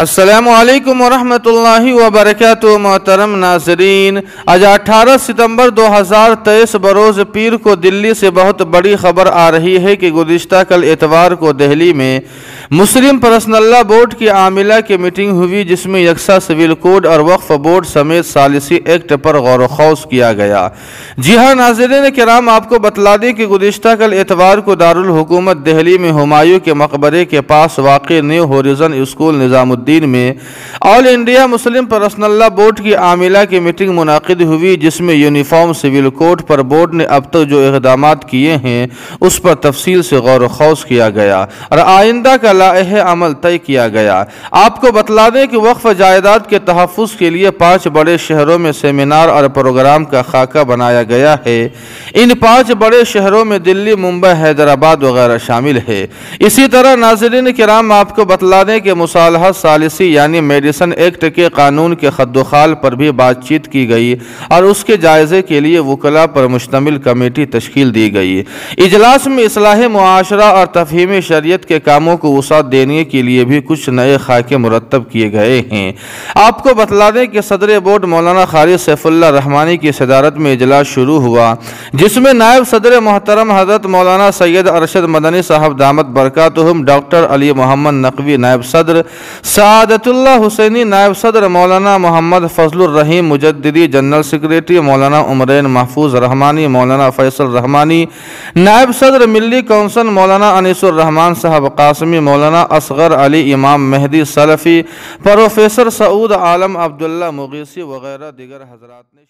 السلام علیکم ورحمۃ اللہ وبرکاتہ۔ محترم ناظرین، آج 18 ستمبر 2023 بروز پیر کو دلی سے بہت بڑی خبر آ رہی ہے کہ گزشتہ کل اتوار کو دہلی میں مسلم پرسنل لا بورڈ کی عاملہ کی میٹنگ ہوئی، جس میں یکساں سول کوڈ اور وقف بورڈ سمیت ثالثی ایکٹ پر غور و خوض کیا گیا۔ جی ہاں ناظرین کرام، آپ کو بتلا دیں کہ گزشتہ کل اتوار کو دارالحکومت دہلی میں ہمایوں کے مقبرے کے پاس واقع نیو ہورائزن اسکول نظام الدین میں آل انڈیا مسلم پرسنل لا بورڈ کی عاملہ کی میٹنگ منعقد ہوئی، جس میں یونیفارم سول کوڈ پر بورڈ نے اب تک جو اقدامات کیے ہیں اس پر تفصیل سے غور و خوض کیا گیا اور آئندہ کا لائحہ عمل طے کیا گیا۔ آپ کو بتلا دیں کہ وقف جائیداد کے تحفظ کے لیے 5 بڑے شہروں میں سیمینار اور پروگرام کا خاکہ بنایا گیا ہے۔ ان 5 بڑے شہروں میں دلی، ممبئی، حیدرآباد وغیرہ شامل ہے۔ اسی طرح ناظرین کرام، آپ کو بتلا دیں کہ مصالحہ ثالثی یعنی میڈیسن ایکٹ کے قانون کے خد و خال پر بھی بات چیت کی گئی اور اس کے جائزے کے لیے وکلاء پر مشتمل کمیٹی تشکیل دی گئی۔ اجلاس میں اصلاح معاشرہ اور تفہیم شریعت کے کاموں کو وسعت دینے کے لیے بھی کچھ نئے خاکے مرتب کیے گئے ہیں۔ آپ کو بتلا دیں کہ صدر بورڈ مولانا قاری سیف اللہ رحمانی کی صدارت میں اجلاس شروع ہوا، جس میں نائب صدر محترم حضرت مولانا سید ارشد مدنی صاحب دامت برکاتہم، ڈاکٹر علی محمد نقوی نائب صدر، سعادت اللہ حسینی نائب صدر، مولانا محمد فضل الرحیم مجددی جنرل سیکریٹری، مولانا عمرین محفوظ رحمانی، مولانا فیصل رحمانی نائب صدر ملی کونسل، مولانا انیس الرحمان صاحب قاسمی، مولانا اصغر علی امام مہدی سلفی، پروفیسر سعود عالم عبداللہ مغیثی وغیرہ دیگر حضرات نے